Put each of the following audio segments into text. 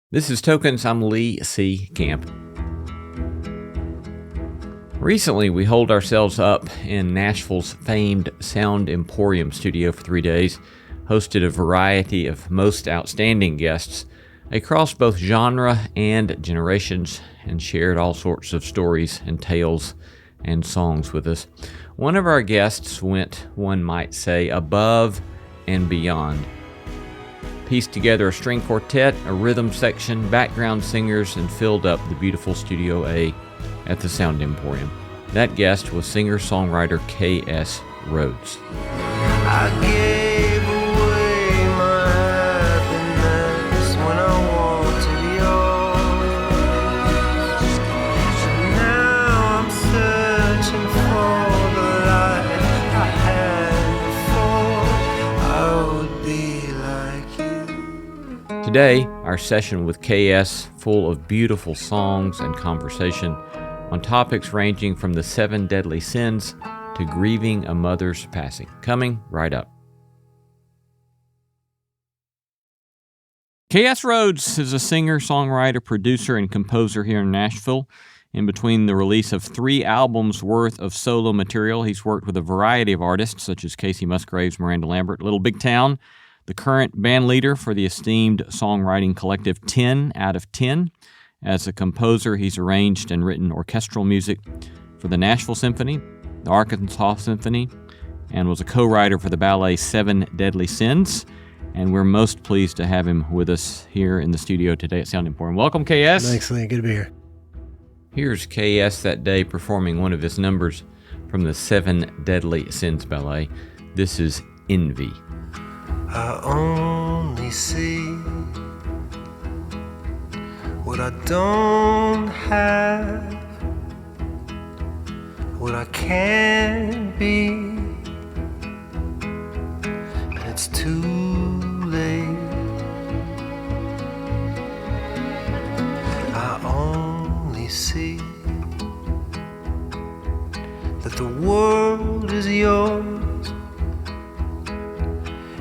This is Tokens. I'm Lee C. Camp. Recently, we holed ourselves up in Nashville's famed Sound Emporium studio for 3 days, hosted a variety of most outstanding guests across both genre and generations, and shared all sorts of stories and tales and songs with us. One of our guests went, one might say, above and beyond. Pieced together a string quartet, a rhythm section, background singers, and filled up the beautiful Studio A at the Sound Emporium. That guest was singer-songwriter K.S. Rhoads. I gave away my happiness when I wanted yours. Now I'm searching for the life I had before. I would be like you. Today, our session with K.S. full of beautiful songs and conversation on topics ranging from the 7 deadly sins to grieving a mother's passing. Coming right up. K.S. Rhoads is a singer, songwriter, producer, and composer here in Nashville. In between the release of 3 albums worth of solo material, he's worked with a variety of artists such as Casey Musgraves, Miranda Lambert, Little Big Town, the current band leader for the esteemed songwriting collective 10 out of 10. As a composer, he's arranged and written orchestral music for the Nashville Symphony, the Arkansas Symphony, and was a co-writer for the ballet 7 Deadly Sins. And we're most pleased to have him with us here in the studio today at Sound Emporium. Welcome, K.S. Thanks, Lee. Good to be here. Here's K.S. that day performing one of his numbers from the 7 Deadly Sins ballet. This is Envy. I only see what I don't have, what I can't be, and it's too late. I only see that the world is yours,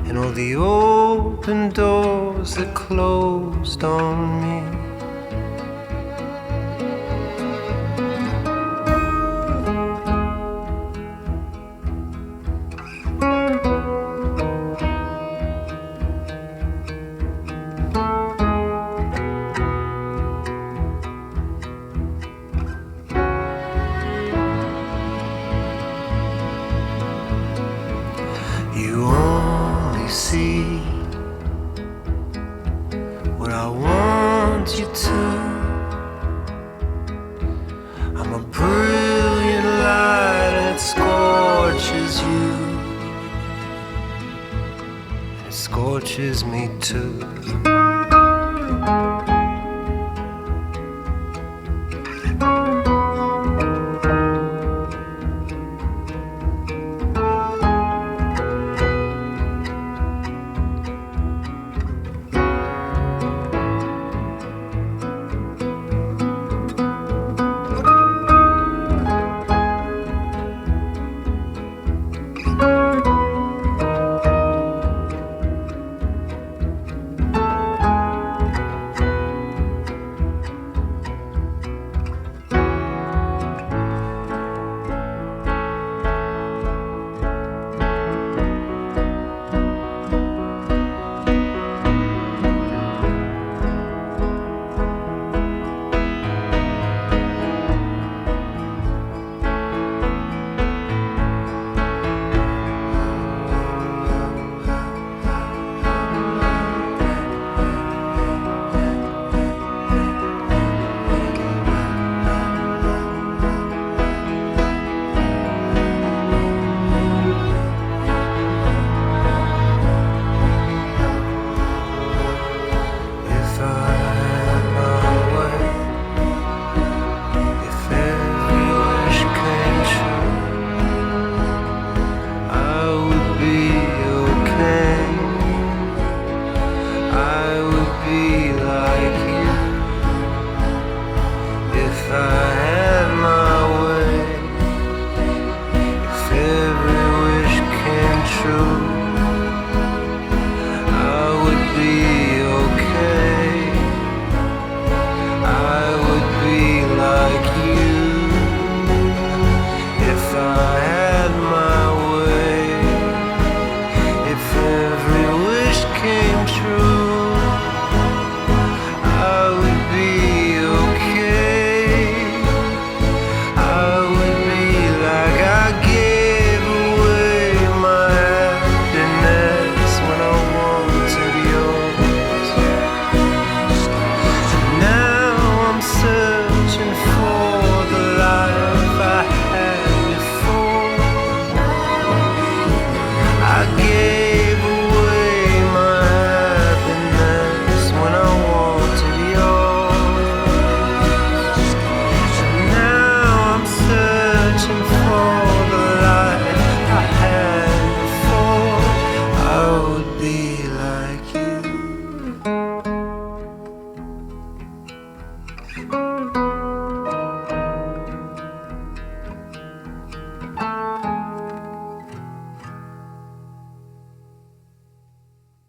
and all the open doors that closed on me. You only see what I want you to. I'm a brilliant light and it scorches you, and it scorches me too.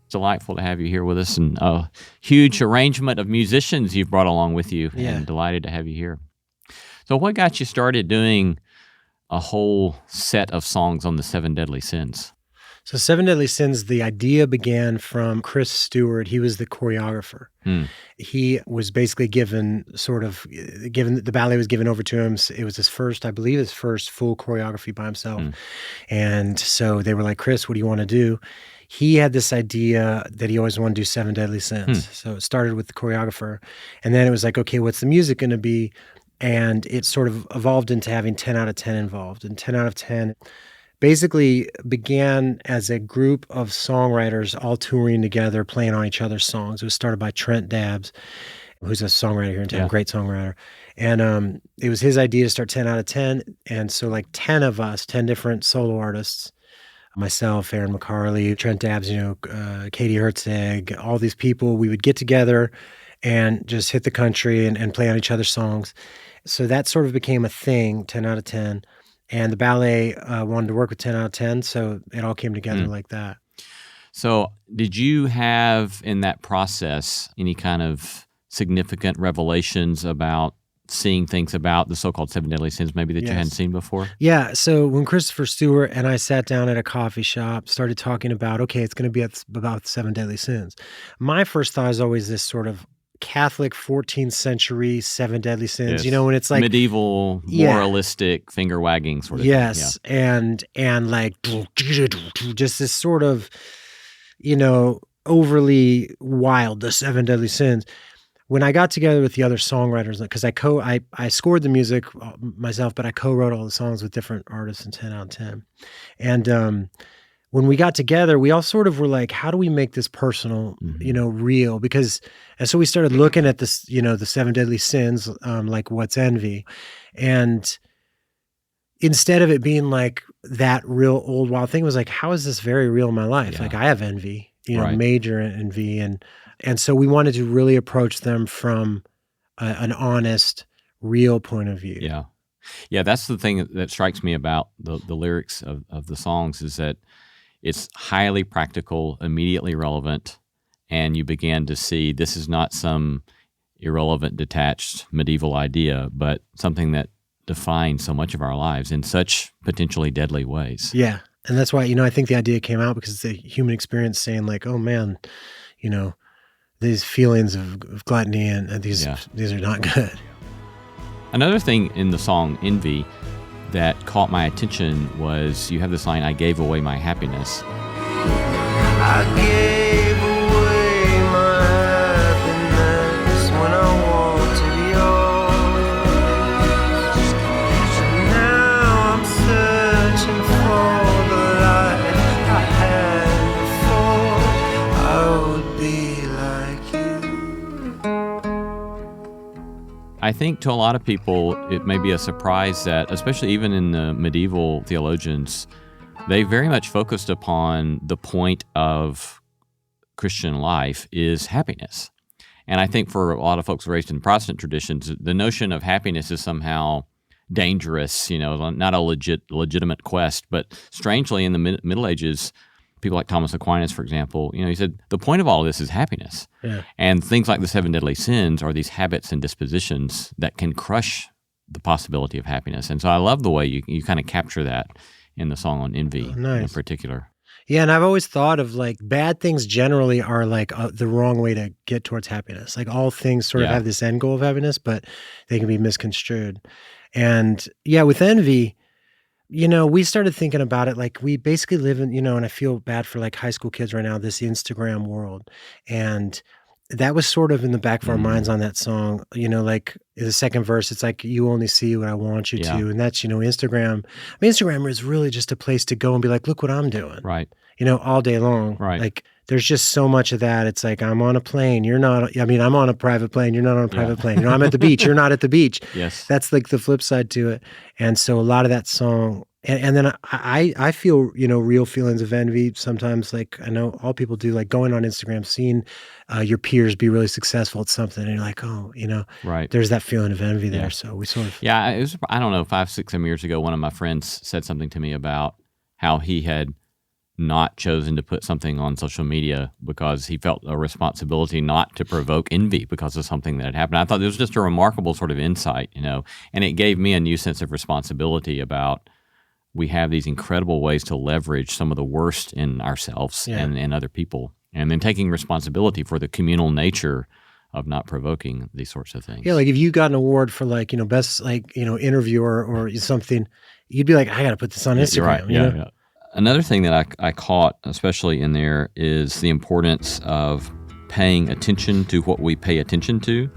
delightful to have you here with us, and a huge arrangement of musicians you've brought along with you, and delighted to have you here. So what got you started doing a whole set of songs on the 7 Deadly Sins? So 7 Deadly Sins, the idea began from Chris Stewart. He was the choreographer. He was basically given the ballet was given over to him. It was his first full choreography by himself. And so they were like, Chris, what do you want to do? He had this idea that he always wanted to do 7 Deadly Sins. So it started with the choreographer. And then it was like, okay, what's the music going to be? And it sort of evolved into having 10 out of 10 involved. And 10 out of 10 basically began as a group of songwriters all touring together, playing on each other's songs. It was started by Trent Dabbs, who's a songwriter here in town, great songwriter. And it was his idea to start 10 out of 10. And so like 10 of us, 10 different solo artists, myself, Aaron McCarley, Trent Dabbs, Katie Hertzeg, all these people, we would get together and just hit the country and play on each other's songs. So that sort of became a thing, 10 out of 10. And the ballet wanted to work with 10 out of 10, so it all came together like that. So did you have in that process any kind of significant revelations about seeing things about the so-called 7 Deadly Sins maybe that you hadn't seen before? Yeah, so when Christopher Stewart and I sat down at a coffee shop, started talking about, okay, it's going to be about 7 Deadly Sins. My first thought is always this sort of Catholic 14th century 7 Deadly Sins, when it's like medieval, moralistic, finger wagging sort of thing. Yes, and like just this sort of, overly wild, the 7 Deadly Sins. When I got together with the other songwriters, because I scored the music myself, but I co-wrote all the songs with different artists in 10 out of 10. And when we got together, we all sort of were like, how do we make this personal, real? And so we started looking at this, the 7 Deadly Sins, like what's envy? And instead of it being like that real old wild thing, it was like, how is this very real in my life? Yeah. Like I have envy, major envy. And so we wanted to really approach them from an honest, real point of view. Yeah. Yeah, that's the thing that strikes me about the lyrics of the songs is that it's highly practical, immediately relevant, and you begin to see this is not some irrelevant, detached medieval idea, but something that defines so much of our lives in such potentially deadly ways. Yeah, and that's why, I think the idea came out because it's a human experience saying like, oh man, these feelings of gluttony and these are not good. Another thing in the song Envy that caught my attention was you have this line, I gave away my happiness. I gave away my happiness when I walked to yours. Now I'm searching for the light I had before. I would be I think to a lot of people, it may be a surprise that, especially even in the medieval theologians, they very much focused upon the point of Christian life is happiness. And I think for a lot of folks raised in Protestant traditions, the notion of happiness is somehow dangerous, not a legitimate quest. But strangely, in the Middle Ages, people like Thomas Aquinas, for example, he said, the point of all of this is happiness. Yeah. And things like the 7 Deadly Sins are these habits and dispositions that can crush the possibility of happiness. And so I love the way you kind of capture that in the song on Envy in particular. Yeah, and I've always thought of like bad things generally are like the wrong way to get towards happiness. Like all things sort of have this end goal of happiness, but they can be misconstrued. And with envy, we started thinking about it, like we basically live in, and I feel bad for like high school kids right now, this Instagram world. And that was sort of in the back of our minds on that song, like the second verse, it's like, you only see what I want you to. And that's, Instagram. I mean, Instagram is really just a place to go and be like, look what I'm doing. Right. All day long. Right. Like there's just so much of that. It's like, I'm on a plane. You're not, I'm on a private plane. You're not on a private plane. I'm at the beach. You're not at the beach. Yes. That's like the flip side to it. And so a lot of that song, and then I feel, real feelings of envy sometimes, like I know all people do, like going on Instagram, seeing your peers be really successful at something, and you're like, oh, right. There's that feeling of envy there. So we sort of... Yeah, it was, I don't know, 5, 6, 7 years ago, one of my friends said something to me about how he had not chosen to put something on social media because he felt a responsibility not to provoke envy because of something that had happened. I thought it was just a remarkable sort of insight, and it gave me a new sense of responsibility about we have these incredible ways to leverage some of the worst in ourselves and other people, and then taking responsibility for the communal nature of not provoking these sorts of things. Yeah, like if you got an award for best interviewer or something, you'd be like, I got to put this on Instagram. You're right. Yeah. Another thing that I caught, especially in there, is the importance of paying attention to what we pay attention to.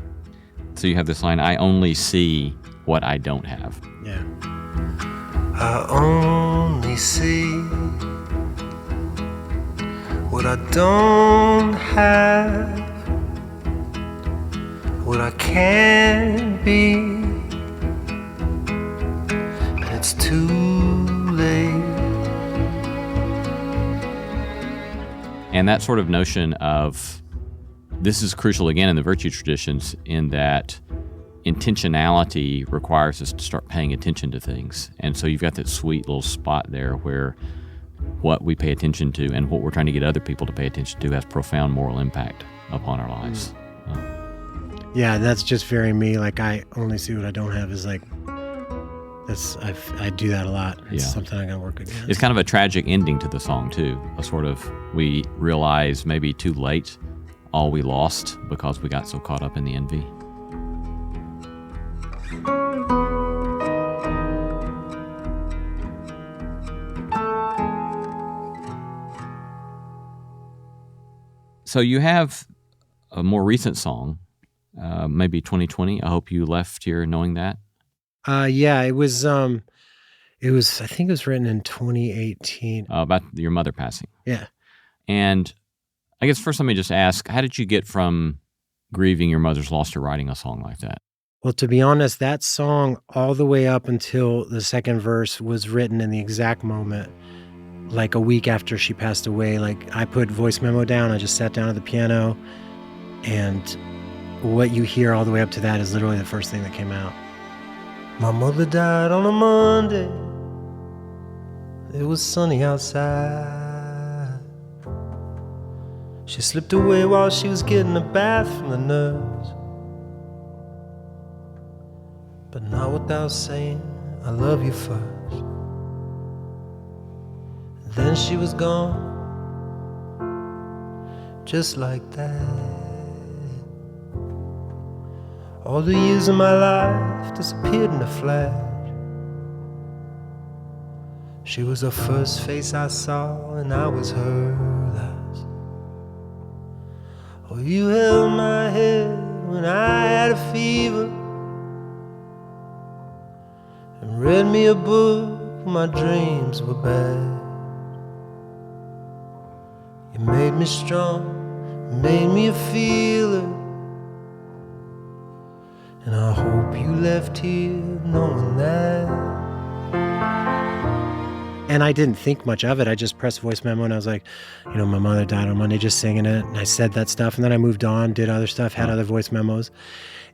So you have this line, I only see what I don't have. Yeah. I only see what I don't have, what I can be, and it's too late. And that sort of notion of, this is crucial again in the virtue traditions, in that intentionality requires us to start paying attention to things. And so you've got that sweet little spot there where what we pay attention to and what we're trying to get other people to pay attention to has profound moral impact upon our lives. Yeah, that's just very me. Like, I only see what I don't have is like, I do that a lot. It's something I got to work against. It's kind of a tragic ending to the song too. A sort of, we realize maybe too late all we lost because we got so caught up in the envy. So you have a more recent song, maybe 2020. I hope you left here knowing that. Yeah, it was, I think it was written in 2018. About your mother passing. Yeah. And I guess first let me just ask, how did you get from grieving your mother's loss to writing a song like that? Well, to be honest, that song all the way up until the second verse was written in the exact moment, like a week after she passed away. Like, I put voice memo down, I just sat down at the piano, and what you hear all the way up to that is literally the first thing that came out. My mother died on a Monday. It was sunny outside. She slipped away while she was getting a bath from the nurse. But not without saying, I love you first. And then she was gone, just like that. All the years of my life disappeared in a flash. She was the first face I saw, and I was her last. Oh, you held my head when I had a fever, and read me a book when my dreams were bad. You made me strong, made me a feeler, and I hope you left here knowing that. And I didn't think much of it. I just pressed voice memo and I was like, my mother died on Monday, just singing it. And I said that stuff. And then I moved on, did other stuff, had other voice memos.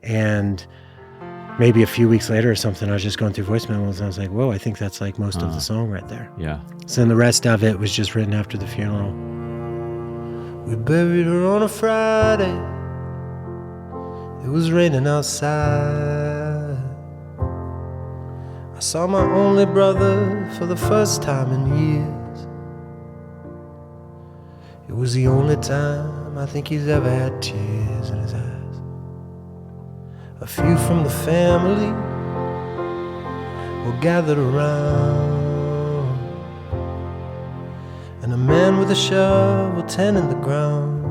And maybe a few weeks later or something, I was just going through voice memos and I was like, whoa, I think that's like most of the song right there. Yeah. So then the rest of it was just written after the funeral. We buried her on a Friday. It was raining outside. I saw my only brother for the first time in years. It was the only time I think he's ever had tears in his eyes. A few from the family were gathered around, and a man with a shovel tending the ground,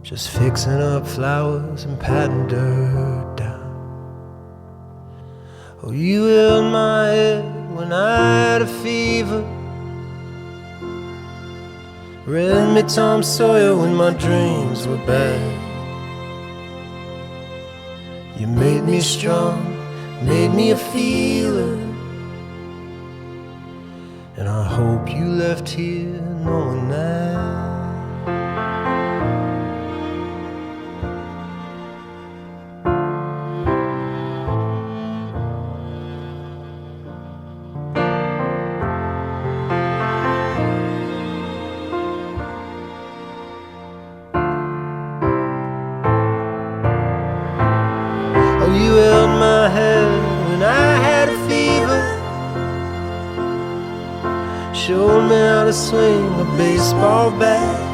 just fixing up flowers and patting dirt down. Oh, you held my head when I had a fever, read me Tom Sawyer when my dreams were bad. You made me strong, made me a feeler, and I hope you left here knowing that. to swing a baseball bat.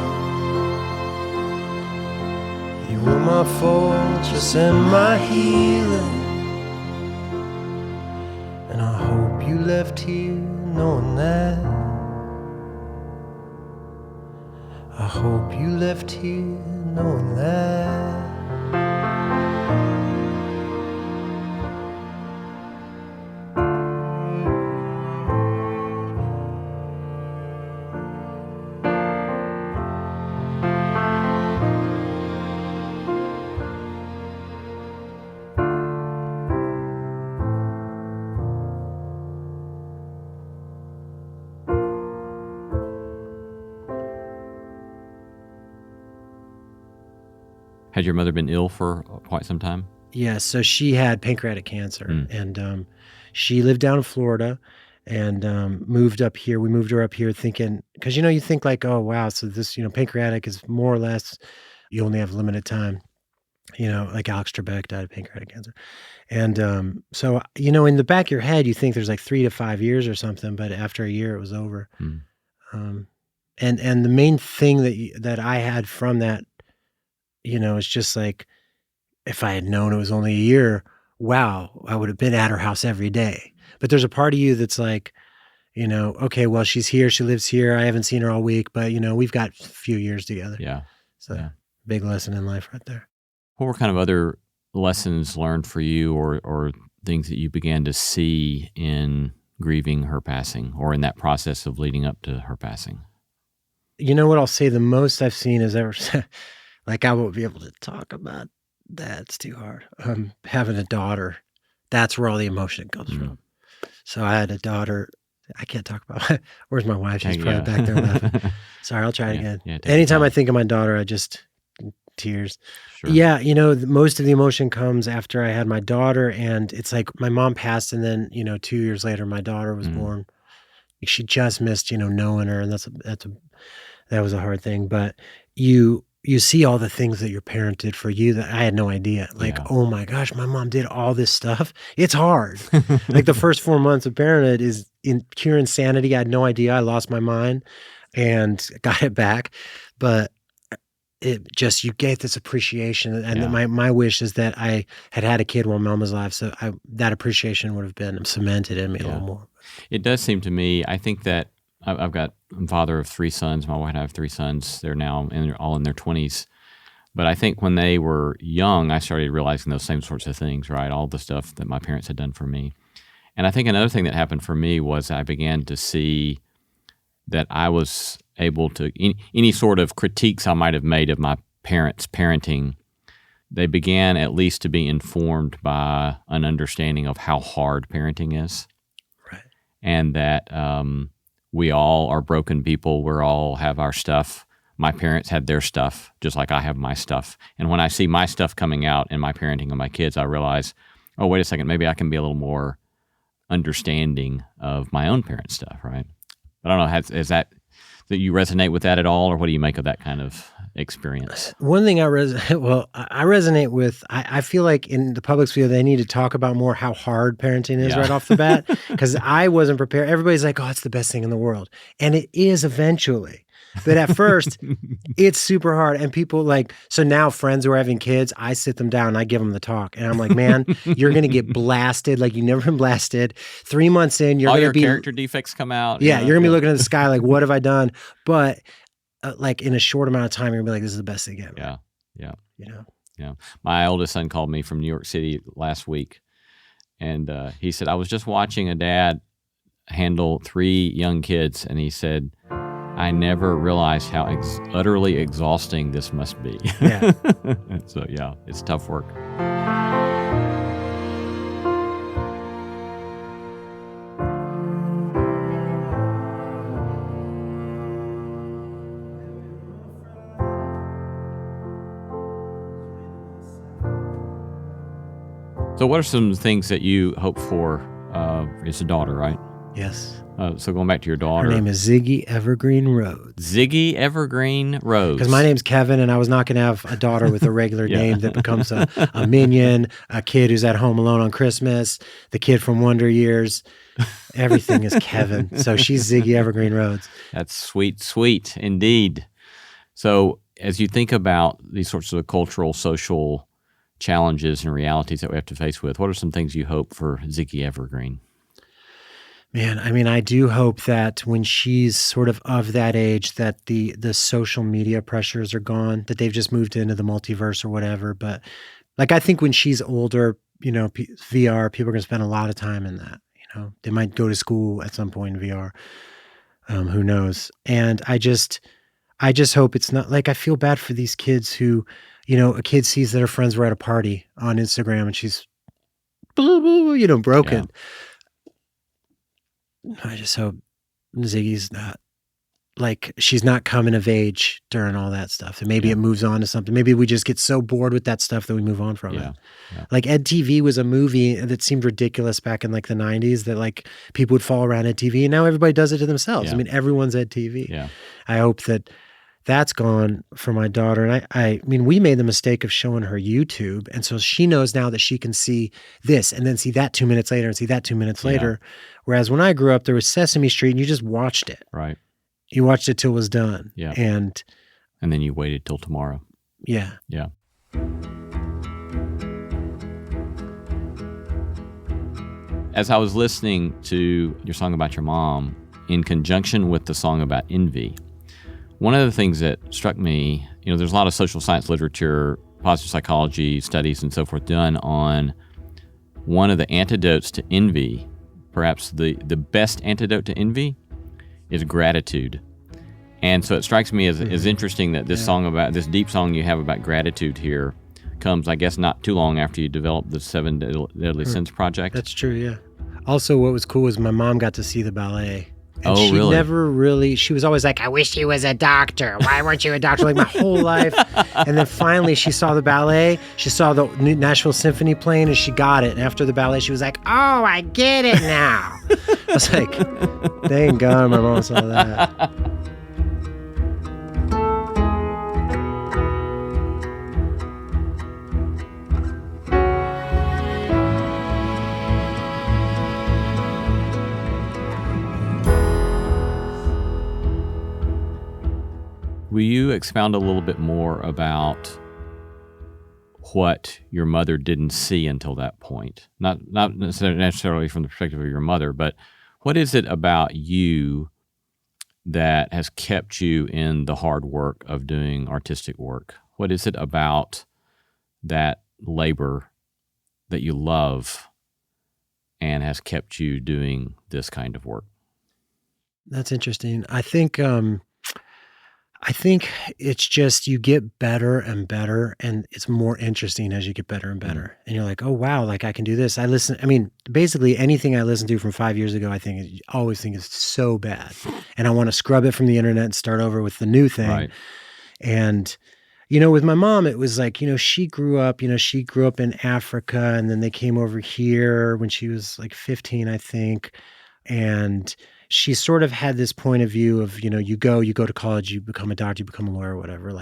You were my fortress and my healer, and I hope you left here knowing that. I hope you left here knowing that. Had your mother been ill for quite some time? Yeah, so she had pancreatic cancer, and she lived down in Florida and moved up here. We moved her up here thinking, because, you think like, oh, wow, so this, pancreatic is more or less, you only have limited time. Like Alex Trebek died of pancreatic cancer. And so, in the back of your head, you think there's like 3 to 5 years or something, but after a year, it was over. And the main thing that I had from that, it's just like, if I had known it was only a year, wow, I would have been at her house every day. But there's a part of you that's like, okay, well, she's here, she lives here. I haven't seen her all week, but we've got a few years together. Yeah. So big lesson in life right there. What were kind of other lessons learned for you or things that you began to see in grieving her passing or in that process of leading up to her passing? What I'll say the most I've seen is ever, like, I won't be able to talk about that. It's too hard. Having a daughter, that's where all the emotion comes from. So I had a daughter. I can't talk about it. Where's my wife? She's probably back there laughing. Sorry, I'll try it again. Yeah, anytime I think of my daughter, I just tears. Sure. Yeah, most of the emotion comes after I had my daughter, and it's like my mom passed, and then 2 years later, my daughter was born. She just missed knowing her, and that was a hard thing. But you see all the things that your parent did for you that I had no idea. Like, oh my gosh, my mom did all this stuff. It's hard. Like the first 4 months of parenthood is in pure insanity. I had no idea. I lost my mind and got it back. But it just, you get this appreciation. And my wish is that I had a kid while mom was alive. So that appreciation would have been cemented in me a little more. It does seem to me, I think that I'm father of 3 sons. My wife and I have 3 sons. They're now all in their 20s. But I think when they were young, I started realizing those same sorts of things, right? All the stuff that my parents had done for me. And I think another thing that happened for me was I began to see that I was able to, any sort of critiques I might have made of my parents' parenting, they began at least to be informed by an understanding of how hard parenting is. Right. And that we all are broken people. We all have our stuff. My parents had their stuff, just like I have my stuff. And when I see my stuff coming out in my parenting of my kids, I realize, oh, wait a second, maybe I can be a little more understanding of my own parents' stuff, right? But I don't know, is that you resonate with that at all, or what do you make of that kind of experience? One thing I resonate with, I feel like in the public sphere, they need to talk about more how hard parenting is right off the bat, because I wasn't prepared. Everybody's like, oh, it's the best thing in the world. And it is eventually. But at first, it's super hard. And people so now friends who are having kids, I sit them down and I give them the talk. And I'm like, man, you're going to get blasted like you've never been blasted. 3 months in, you're going to be... All your character defects come out. Yeah, you're going to be looking at the sky like, what have I done? But in a short amount of time, you're going to be like, this is the best thing ever. Yeah. My oldest son called me from New York City last week. And he said, I was just watching a dad handle 3 young kids. And he said... I never realized how utterly exhausting this must be. Yeah. So, it's tough work. So what are some things that you hope for? It's a daughter, right? Yes. So going back to your daughter. Her name is Ziggy Evergreen Rhoads. Ziggy Evergreen Rhoads. Because my name's Kevin, and I was not going to have a daughter with a regular name that becomes a minion, a kid who's at home alone on Christmas, the kid from Wonder Years. Everything is Kevin. So she's Ziggy Evergreen Rhoads. That's sweet, sweet indeed. So as you think about these sorts of cultural, social challenges and realities that we have to face with, what are some things you hope for Ziggy Evergreen? Man, I mean, I do hope that when she's sort of that age, that the social media pressures are gone, that they've just moved into the multiverse or whatever. But like, I think when she's older, VR, people are going to spend a lot of time in that. They might go to school at some point in VR. Who knows? And I just hope it's not like, I feel bad for these kids who, a kid sees that her friends were at a party on Instagram and she's, broken. Yeah. I just hope Ziggy's not, like, she's not coming of age during all that stuff. And maybe it moves on to something. Maybe we just get so bored with that stuff that we move on from it. Yeah. Like Ed TV was a movie that seemed ridiculous back in like the 90s, that like people would fall around Ed TV, and now everybody does it to themselves. Yeah. I mean, everyone's Ed TV. Yeah. I hope that that's gone for my daughter. And I mean, we made the mistake of showing her YouTube. And so she knows now that she can see this and then see that 2 minutes later and see that 2 minutes later. Whereas when I grew up, there was Sesame Street and you just watched it. Right. You watched it till it was done. Yeah. And then you waited till tomorrow. Yeah. Yeah. As I was listening to your song about your mom in conjunction with the song about envy, one of the things that struck me, there's a lot of social science literature, positive psychology studies and so forth done on one of the antidotes to envy, perhaps the best antidote to envy, is gratitude. And so it strikes me as interesting that this song about, this deep song you have about gratitude here comes, I guess, not too long after you developed the Seven Deadly Sins project. That's true, yeah. Also, what was cool was my mom got to see the ballet. And she really? never really, she was always like, I wish he was a doctor. Why weren't you a doctor? Like my whole life. And then finally she saw the ballet. She saw the Nashville Symphony playing and she got it. And after the ballet, she was like, oh, I get it now. I was like, thank God my mom saw that. Will you expound a little bit more about what your mother didn't see until that point? Not necessarily from the perspective of your mother, but what is it about you that has kept you in the hard work of doing artistic work? What is it about that labor that you love and has kept you doing this kind of work? That's interesting. I think it's just you get better and better, and it's more interesting as you get better and better. And you're like, oh, wow, like I can do this. Basically anything I listened to from 5 years ago, I always think is so bad. And I want to scrub it from the internet and start over with the new thing. Right. And, with my mom, it was like, she grew up in Africa, and then they came over here when she was like 15, I think. And she sort of had this point of view of, you go to college, you become a doctor, you become a lawyer, whatever.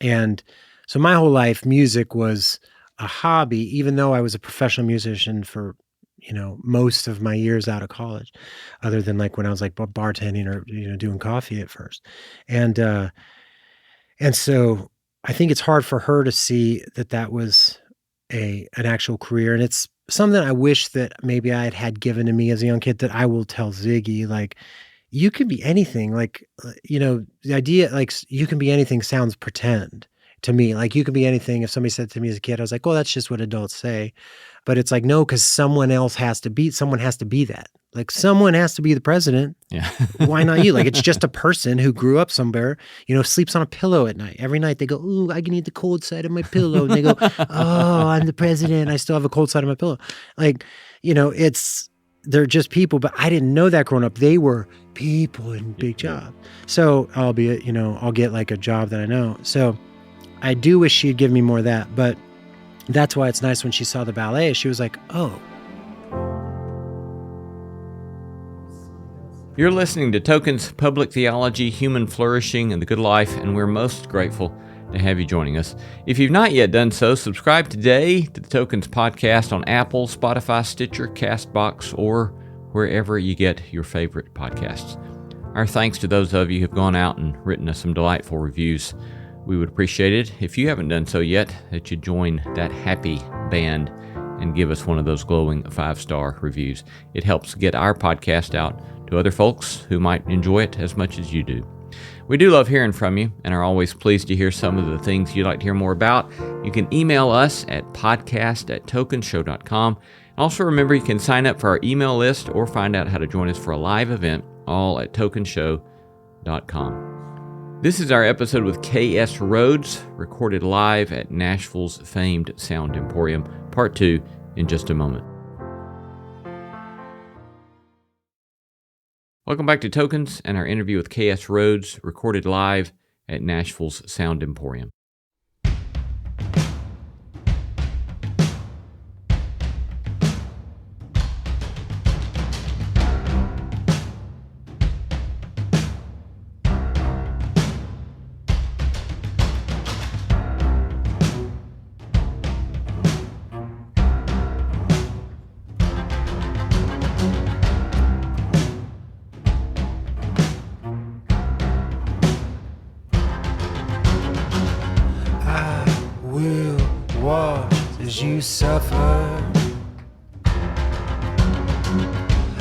And so my whole life, music was a hobby, even though I was a professional musician for, most of my years out of college, other than like when I was like bartending or, doing coffee at first. And so I think it's hard for her to see that was an actual career. And it's something I wish that maybe I had given to me as a young kid, that I will tell Ziggy, like, you can be anything. Like, the idea, like, you can be anything sounds pretend to me. Like, you can be anything. If somebody said to me as a kid, I was like, well, that's just what adults say. But it's like, no, because someone has to be that. Like, someone has to be the president. Yeah. Why not you? Like, it's just a person who grew up somewhere, sleeps on a pillow at night. Every night they go, ooh, I can eat the cold side of my pillow. And they go, oh, I'm the president. I still have a cold side of my pillow. Like, they're just people. But I didn't know that growing up. They were people in big jobs. So albeit, I'll get like a job that I know. So I do wish she'd give me more of that. But that's why it's nice when she saw the ballet. She was like, oh. You're listening to Tokens, Public Theology, Human Flourishing, and the Good Life, and we're most grateful to have you joining us. If you've not yet done so, subscribe today to the Tokens podcast on Apple, Spotify, Stitcher, CastBox, or wherever you get your favorite podcasts. Our thanks to those of you who've gone out and written us some delightful reviews. We would appreciate it, if you haven't done so yet, that you join that happy band and give us one of those glowing 5-star reviews. It helps get our podcast out to other folks who might enjoy it as much as you do. We do love hearing from you and are always pleased to hear some of the things you'd like to hear more about. You can email us at podcast@tokenshow.com. Also remember, you can sign up for our email list or find out how to join us for a live event, all at tokenshow.com. This is our episode with K.S. Rhoads, recorded live at Nashville's famed Sound Emporium. Part 2 in just a moment. Welcome back to Tokens and our interview with K.S. Rhoads, recorded live at Nashville's Sound Emporium. As you suffer,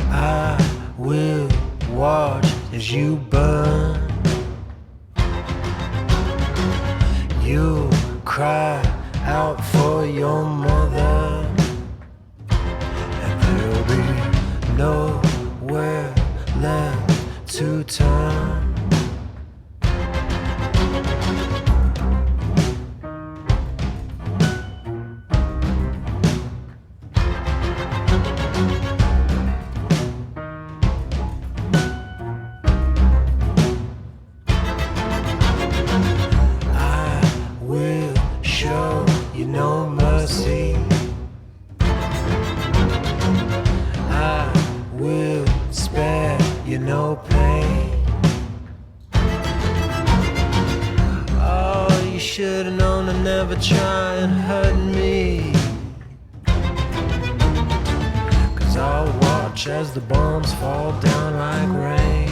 I will watch as you burn. You cry out for your mother, and there'll be nowhere left to turn. Should've known to never try and hurt me, 'cause I'll watch as the bombs fall down like rain.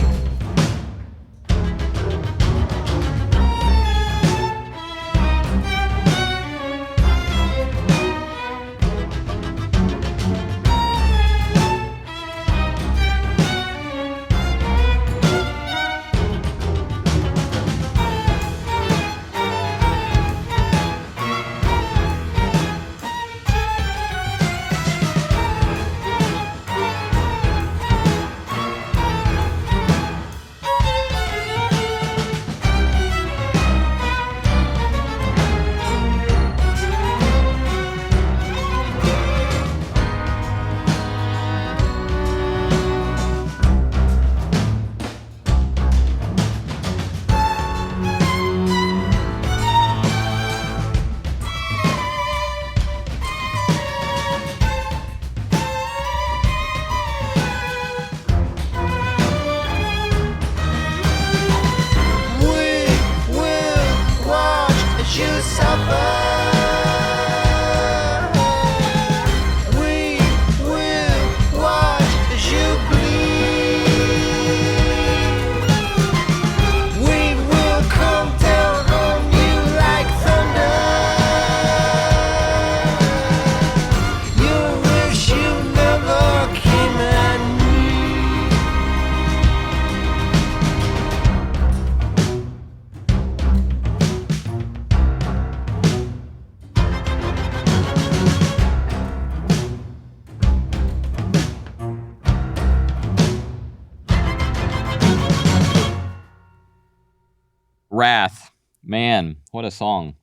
Wrath. Man, what a song.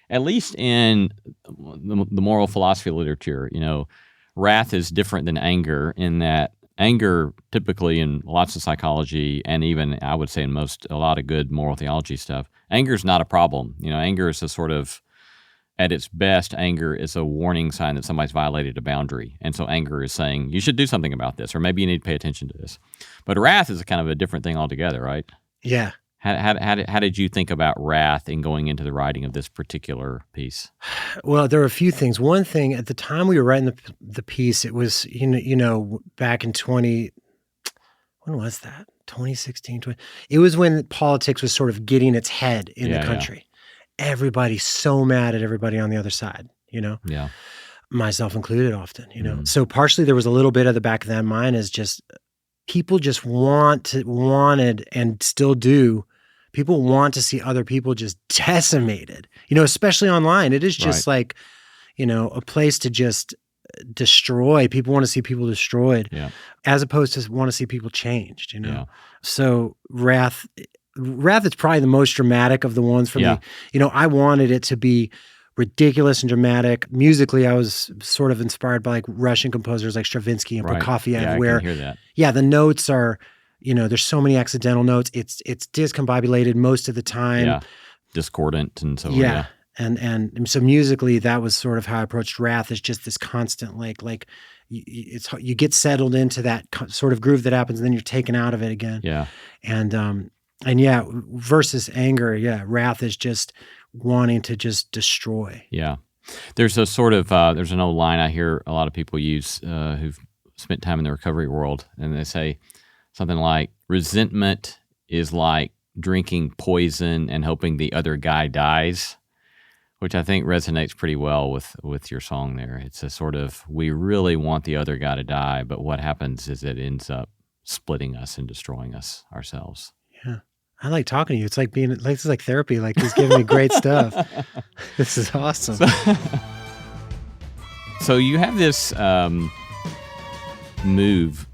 At least in the moral philosophy literature, wrath is different than anger in that anger typically in lots of psychology and even I would say in a lot of good moral theology stuff, anger is not a problem. Anger is a sort of at its best, anger is a warning sign that somebody's violated a boundary. And so anger is saying, you should do something about this, or maybe you need to pay attention to this. But wrath is kind of a different thing altogether, right? Yeah. How did you think about wrath in going into the writing of this particular piece? Well, there were a few things. One thing, at the time we were writing the piece, it was, back in when was that? 2016, it was when politics was sort of getting its head in the country. Everybody's so mad at everybody on the other side, Yeah. Myself included often, So partially there was a little bit of the back of that mind is just people just wanted and still do. People want to see other people just decimated, especially online. It is just like, a place to just destroy. People want to see people destroyed as opposed to want to see people changed, Yeah. So Wrath is probably the most dramatic of the ones for me. I wanted it to be ridiculous and dramatic. Musically, I was sort of inspired by like Russian composers like Stravinsky and Prokofiev, where I can hear that. The notes are, there's so many accidental notes. It's discombobulated most of the time. Yeah. Discordant and so on. Yeah. And so musically, that was sort of how I approached Wrath. Is just this constant you get settled into that sort of groove that happens, and then you're taken out of it again. Yeah. And versus anger, Wrath is just wanting to just destroy. Yeah. There's a sort of there's an old line I hear a lot of people use who've spent time in the recovery world, and they say something like, resentment is like drinking poison and hoping the other guy dies, which I think resonates pretty well with your song there. It's a sort of, we really want the other guy to die, but what happens is it ends up splitting us and destroying us ourselves. Yeah. I like talking to you. It's like it's like therapy. Like, he's giving me great stuff. This is awesome. So you have this move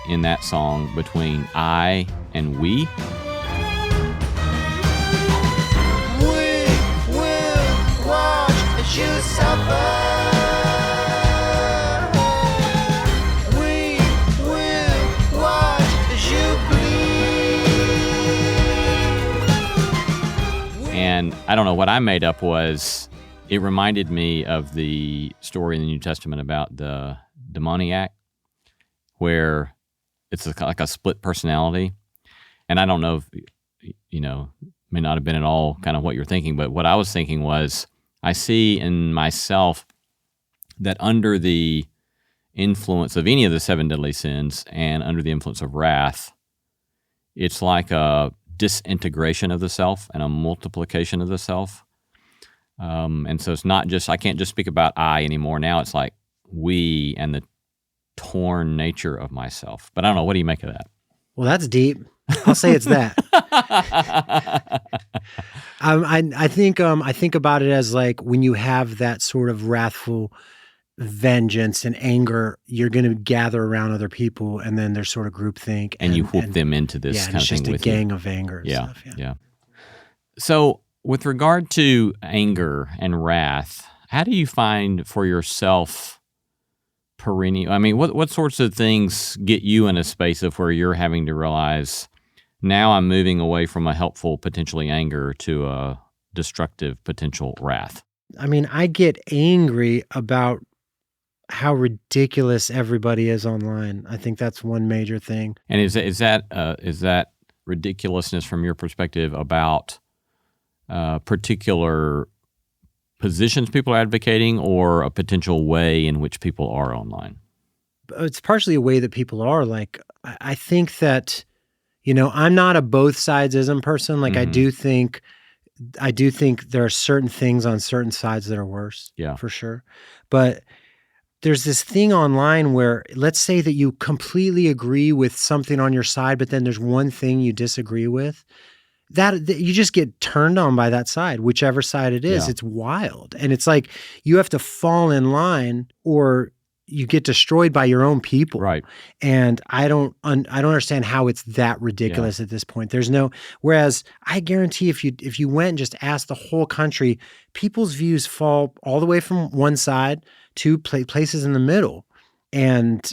in that song between I and we. We will watch as you suffer. We will watch as you bleed. And I don't know, what I made up was, it reminded me of the story in the New Testament about the demoniac, where it's like a split personality. And I don't know if, may not have been at all kind of what you're thinking, but what I was thinking was, I see in myself that under the influence of any of the 7 deadly sins and under the influence of wrath, it's like a disintegration of the self and a multiplication of the self. And so it's not just, I can't just speak about I anymore. Now it's like we and the torn nature of myself. But I don't know, what do you make of that? Well, that's deep. I'll say it's that. I think about it as like, when you have that sort of wrathful vengeance and anger, you're going to gather around other people, and then there's sort of groupthink, and you whoop them into this kind of thing with you. It's just a gang of anger and stuff. Yeah. So with regard to anger and wrath, how do you find for yourself perennial? I mean, what sorts of things get you in a space of where you're having to realize, now I'm moving away from a helpful, potentially anger, to a destructive, potential wrath? I mean, I get angry about how ridiculous everybody is online. I think that's one major thing. And is that ridiculousness from your perspective about particular positions people are advocating, or a potential way in which people are online? It's partially a way that people are. Like, I think that, I'm not a both sidesism person. Like, Mm-hmm. I do think there are certain things on certain sides that are worse. Yeah. For sure. But there's this thing online where, let's say that you completely agree with something on your side, but then there's one thing you disagree with. That you just get turned on by that side, whichever side it is. Yeah. It's wild. And it's like, you have to fall in line or you get destroyed by your own people. Right. And I don't understand how it's that ridiculous at this point. Whereas I guarantee if you went and just asked the whole country, people's views fall all the way from one side to places in the middle. And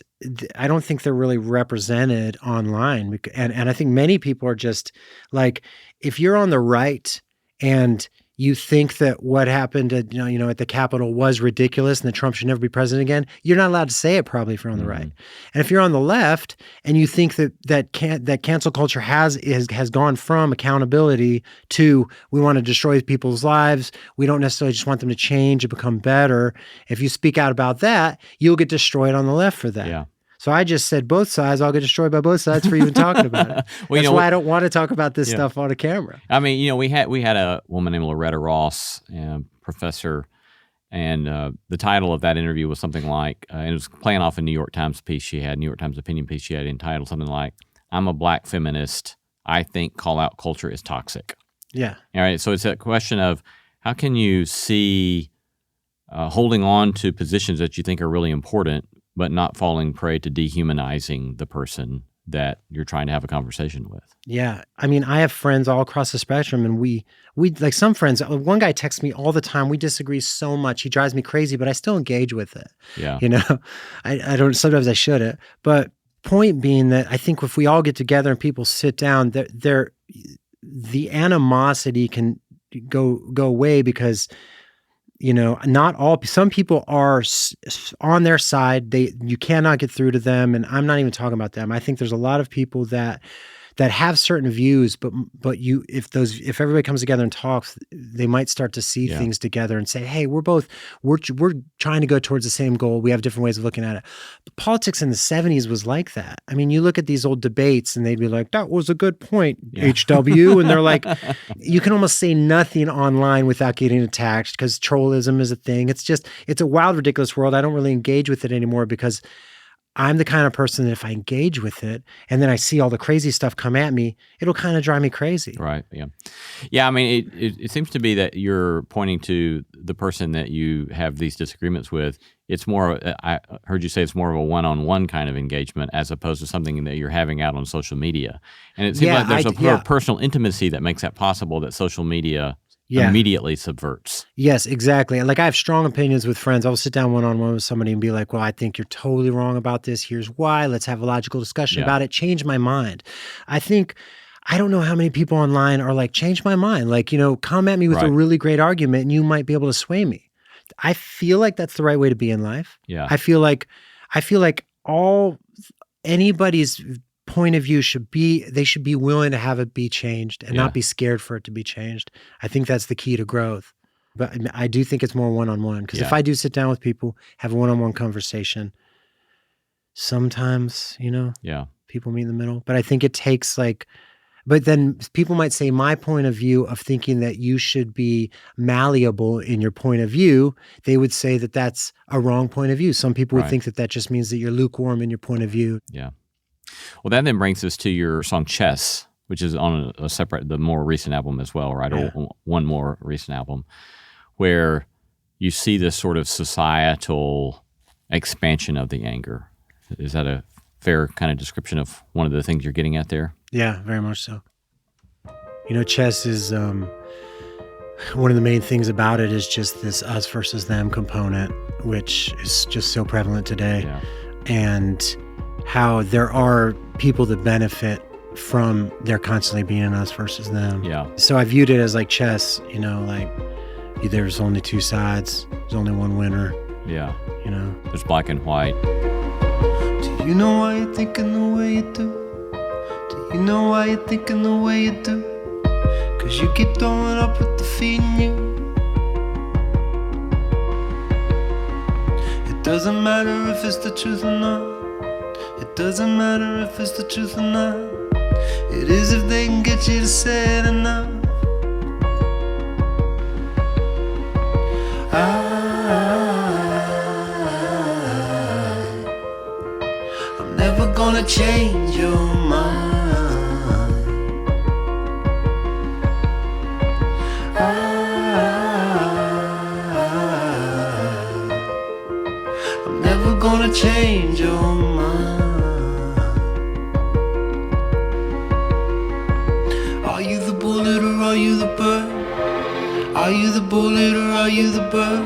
I don't think they're really represented online. And I think many people are just like, if you're on the right and you think that what happened at, at the Capitol was ridiculous and that Trump should never be president again, you're not allowed to say it probably if you're on the right. And if you're on the left and you think that cancel culture has gone from accountability to we want to destroy people's lives, we don't necessarily just want them to change and become better. If you speak out about that, you'll get destroyed on the left for that. Yeah. So I just said both sides. I'll get destroyed by both sides for even talking about it. That's why I don't want to talk about this stuff on a camera. I mean, we had a woman named Loretta Ross, professor, and the title of that interview was something like, and it was playing off a New York Times piece she had, New York Times opinion piece she had entitled something like, "I'm a black feminist. I think call-out culture is toxic." Yeah. All right. So it's a question of how can you see holding on to positions that you think are really important, but not falling prey to dehumanizing the person that you're trying to have a conversation with. Yeah. I mean, I have friends all across the spectrum, and we like some friends, one guy texts me all the time. We disagree so much. He drives me crazy, but I still engage with it. Yeah. I don't, sometimes I shouldn't. But point being that I think if we all get together and people sit down, the animosity can go away because not all, some people are on their side. You cannot get through to them. And I'm not even talking about them. I think there's a lot of people that have certain views, but if everybody comes together and talks, they might start to see things together and say, hey, we're trying to go towards the same goal. We have different ways of looking at it. But politics in the 70s was like that. I mean, you look at these old debates and they'd be like, that was a good point, HW. And they're like, you can almost say nothing online without getting attacked because trollism is a thing. It's a wild, ridiculous world. I don't really engage with it anymore because I'm the kind of person that if I engage with it and then I see all the crazy stuff come at me, it'll kind of drive me crazy. Right. Yeah. Yeah. I mean, it seems to be that you're pointing to the person that you have these disagreements with. It's more, I heard you say it's more of a one-on-one kind of engagement as opposed to something that you're having out on social media. And it seems like there's a personal intimacy that makes that possible that social media immediately subverts. Yes, exactly. Like I have strong opinions with friends. I'll sit down one-on-one with somebody and be like, well, I think you're totally wrong about this. Here's why. Let's have a logical discussion about it. Change my mind. I don't know how many people online are like, change my mind. Like, come at me with a really great argument and you might be able to sway me. I feel like that's the right way to be in life. Yeah. I feel like anybody's point of view they should be willing to have it be changed and not be scared for it to be changed. I think that's the key to growth. But I do think it's more one-on-one because if I do sit down with people, have a one-on-one conversation, sometimes, people meet in the middle. But I think it takes but then people might say my point of view of thinking that you should be malleable in your point of view, they would say that that's a wrong point of view. Some people would think that just means that you're lukewarm in your point of view. Yeah. Well, that then brings us to your song Chess, which is on the more recent album as well, right? Yeah. Or one more recent album, where you see this sort of societal expansion of the anger. Is that a fair kind of description of one of the things you're getting at there? Yeah, very much so. Chess is one of the main things about it is just this us versus them component, which is just so prevalent today. Yeah. And how there are people that benefit from there constantly being an us versus them. Yeah. So I viewed it as like chess, there's only two sides, there's only one winner. Yeah. There's black and white. Do you know why you're thinking the way you do? Do you know why you're thinking the way you do? 'Cause you keep throwing up with the feeding you. It doesn't matter if it's the truth or not. It doesn't matter if it's the truth or not. It is if they can get you to say it enough. I'm never gonna change your mind. I'm never gonna change your mind. Are you the bullet or are you the bird? Are you the bullet or are you the bird?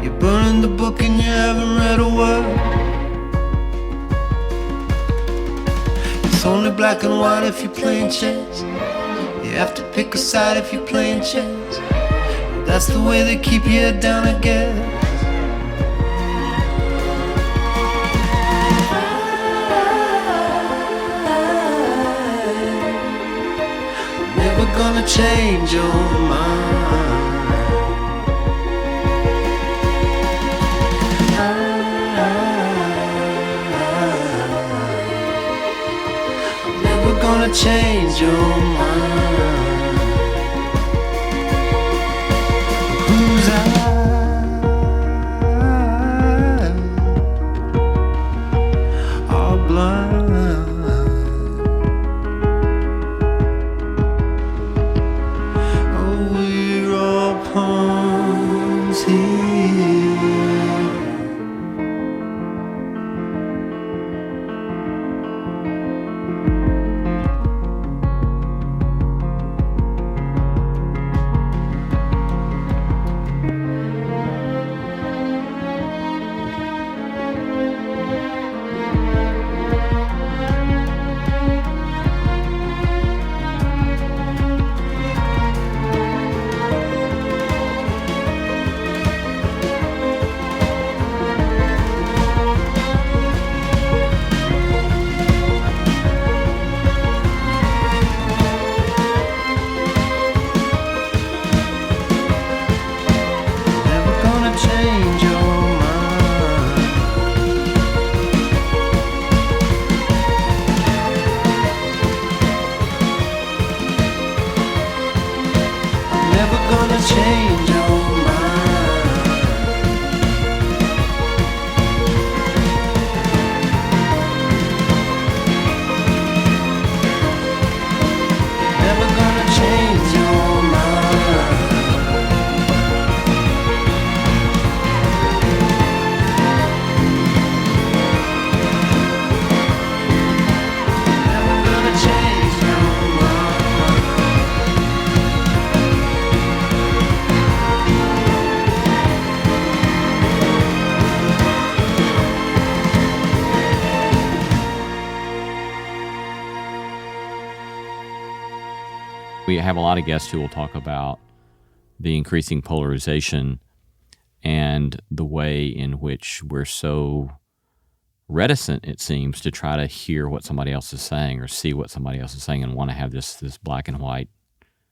You're burning the book and you haven't read a word. It's only black and white if you're playing chess. You have to pick a side if you're playing chess. That's the way they keep you down, I guess. Never gonna change your mind. I'm never gonna change your mind. Whose eyes are blind? We have a lot of guests who will talk about the increasing polarization and the way in which we're so reticent, it seems, to try to hear what somebody else is saying or see what somebody else is saying and want to have this black and white,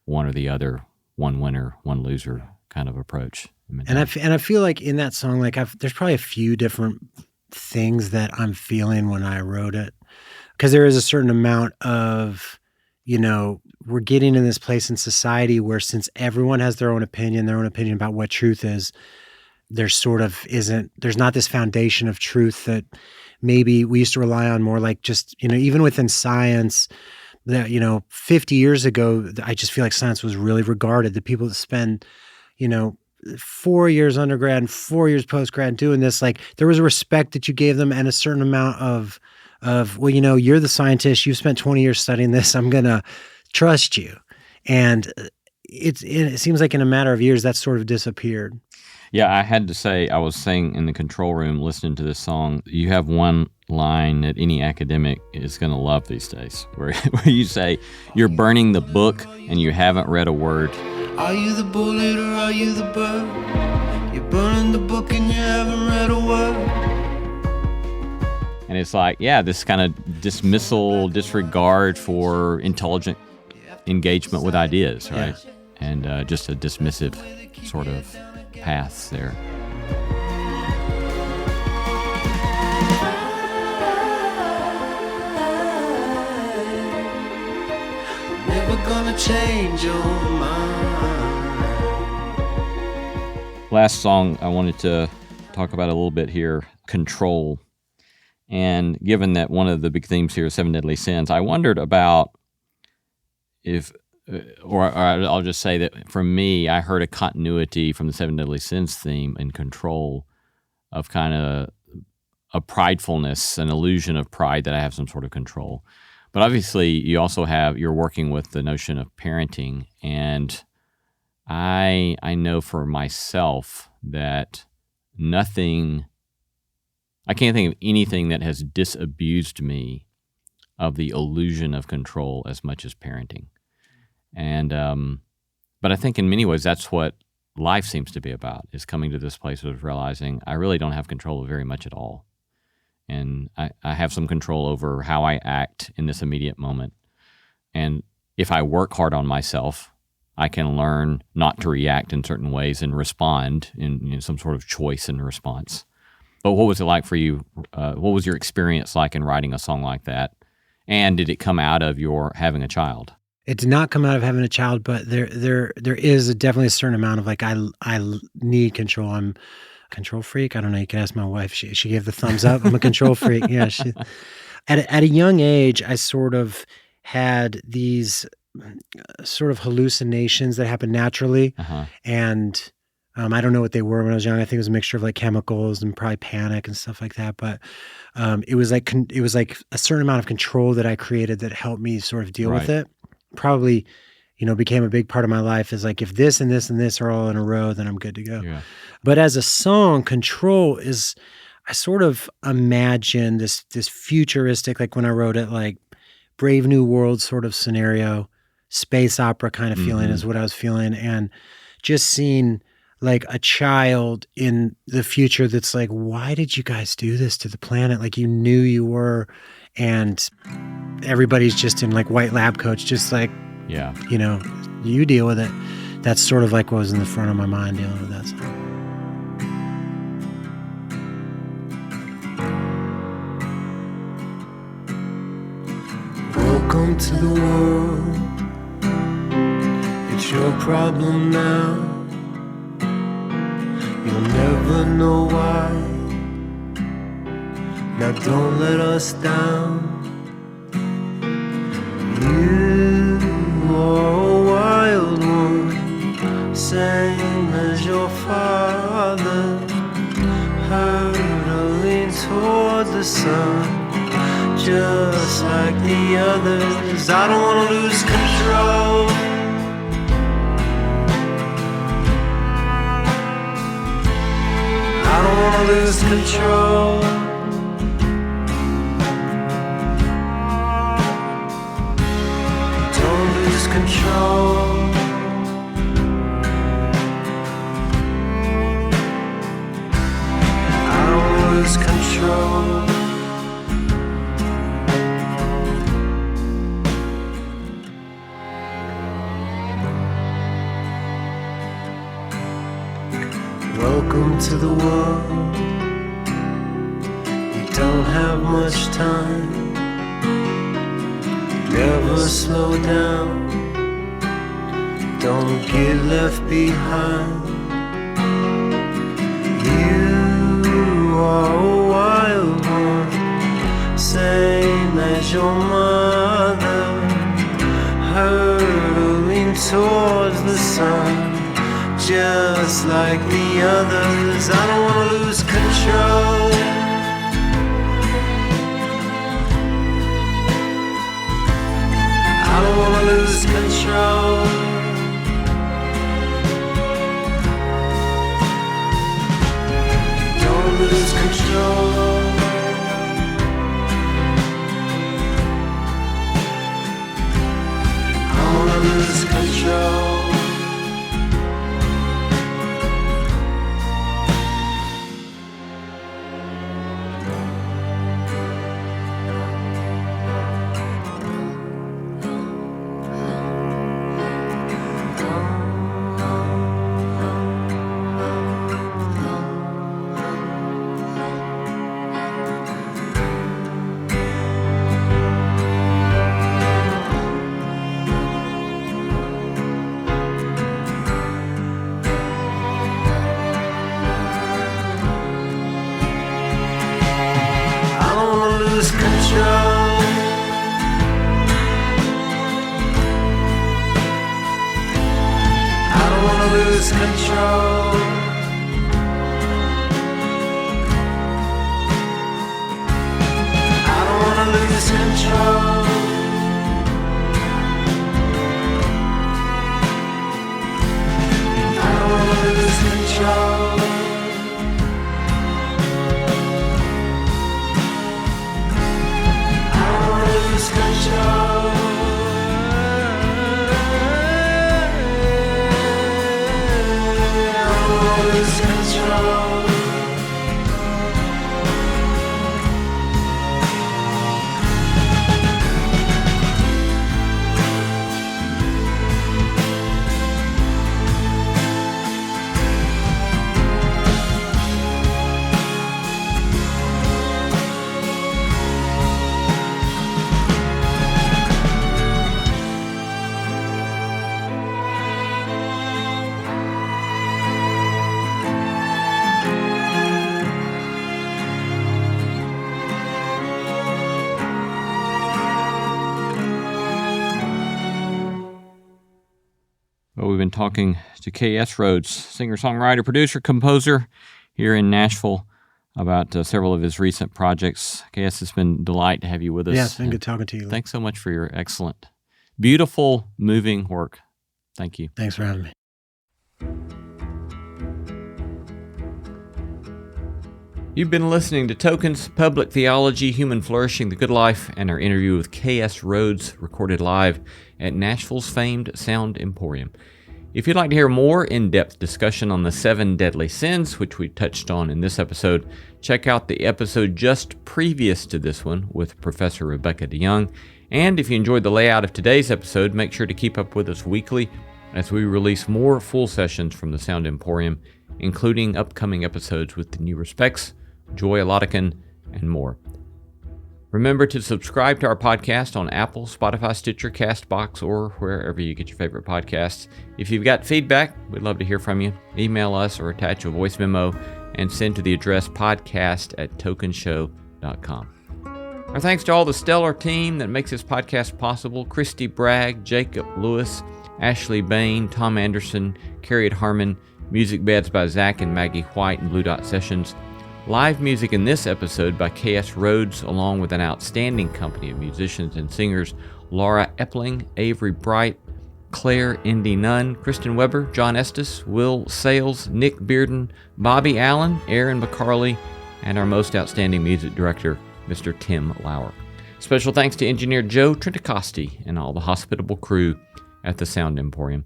one or the other, one winner, one loser kind of approach. And I feel like in that song, like there's probably a few different things that I'm feeling when I wrote it, because there is a certain amount of, we're getting in this place in society where, since everyone has their own opinion about what truth is, there's not this foundation of truth that maybe we used to rely on more, like just, even within science, that, 50 years ago, I just feel like science was really regarded. The people that spend, 4 years undergrad and 4 years postgrad doing this, like there was a respect that you gave them and a certain amount of, well, you're the scientist, you've spent 20 years studying this, I'm going to trust you. And it seems like in a matter of years, that's sort of disappeared. Yeah, I had to say, I was saying in the control room, listening to this song, you have one line that any academic is going to love these days, where you say, you're burning the book and you haven't read a word. Are you the bullet or are you the bird? You're burning the book and you haven't read a word. And it's like, yeah, this kind of dismissal, disregard for intelligent engagement with ideas, right? Yeah. And just a dismissive sort of paths there. Never gonna change your mind. Last song I wanted to talk about a little bit here, Control. And given that one of the big themes here is Seven Deadly Sins, I wondered about if, or I'll just say that for me, I heard a continuity from the Seven Deadly Sins theme in Control of kind of a pridefulness, an illusion of pride that I have some sort of control. But obviously, you're working with the notion of parenting, and I know for myself that I can't think of anything that has disabused me of the illusion of control as much as parenting. And but I think in many ways that's what life seems to be about, is coming to this place of realizing I really don't have control of very much at all. And I have some control over how I act in this immediate moment. And if I work hard on myself, I can learn not to react in certain ways and respond in some sort of choice and response. But what was it like for you? What was your experience like in writing a song like that? And did it come out of your having a child? It did not come out of having a child, but there is definitely a certain amount of like I need control. I'm a control freak. I don't know. You can ask my wife. She gave the thumbs up. I'm a control freak. Yeah. At a young age, I sort of had these sort of hallucinations that happened naturally, and I don't know what they were when I was young. I think it was a mixture of like chemicals and probably panic and stuff like that. But it was like a certain amount of control that I created that helped me sort of deal with it. Probably, became a big part of my life is like, if this and this and this are all in a row, then I'm good to go. Yeah. But as a song, control is, I sort of imagine this futuristic, like when I wrote it, like Brave New World sort of scenario, space opera kind of feeling is what I was feeling. And just seeing like a child in the future that's like, why did you guys do this to the planet? Like you knew you were, and everybody's just in like white lab coats, just like, you deal with it. That's sort of like what was in the front of my mind dealing with that song. Welcome to the world. It's your problem now. You'll never know why. Now don't let us down. You are a wild one, same as your father, hurtling toward the sun, just like the others. I don't want to lose control. I don't want to lose control. Don't lose control. I don't want to lose control. Welcome to the world. You don't have much time. Never slow down. Don't get left behind. You are a wild one, same as your mother, hurtling towards the sun, just like the others. I don't want to lose control. I don't want to lose control. Don't lose control. I want to lose control. Lose control. I don't wanna lose control. I don't wanna lose control. I don't wanna lose control. talking to KS Rhoads, singer-songwriter, producer, composer here in Nashville, about several of his recent projects. KS, it's been a delight to have you with us. Yeah, it's been good talking to you. Thanks so much for your excellent, beautiful, moving work. Thank you. Thanks for having me. You've been listening to Tokens, Public Theology, Human Flourishing, The Good Life, and our interview with KS Rhoads, recorded live at Nashville's famed Sound Emporium. If you'd like to hear more in-depth discussion on the 7 deadly sins, which we touched on in this episode, check out the episode just previous to this one with Professor Rebecca DeYoung. And if you enjoyed the layout of today's episode, make sure to keep up with us weekly as we release more full sessions from the Sound Emporium, including upcoming episodes with the New Respects, Joy Alodican, and more. Remember to subscribe to our podcast on Apple, Spotify, Stitcher, CastBox, or wherever you get your favorite podcasts. If you've got feedback, we'd love to hear from you. Email us or attach a voice memo and send to the address podcast@tokenshow.com. Our thanks to all the stellar team that makes this podcast possible: Christy Bragg, Jacob Lewis, Ashley Bain, Tom Anderson, Carriot Harmon, music beds by Zach and Maggie White and Blue Dot Sessions. Live music in this episode by KS Rhoads, along with an outstanding company of musicians and singers: Laura Epling, Avery Bright, Claire Indy Nunn, Kristen Weber, John Estes, Will Sales, Nick Bearden, Bobby Allen, Aaron McCarley, and our most outstanding music director, Mr. Tim Lauer. Special thanks to engineer Joe Trentacosti and all the hospitable crew at the Sound Emporium.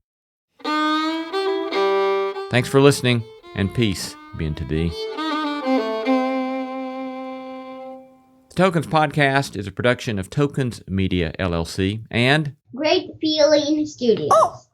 Thanks for listening, and peace be unto thee. The Tokens Podcast is a production of Tokens Media, LLC, and Great Feeling Studios.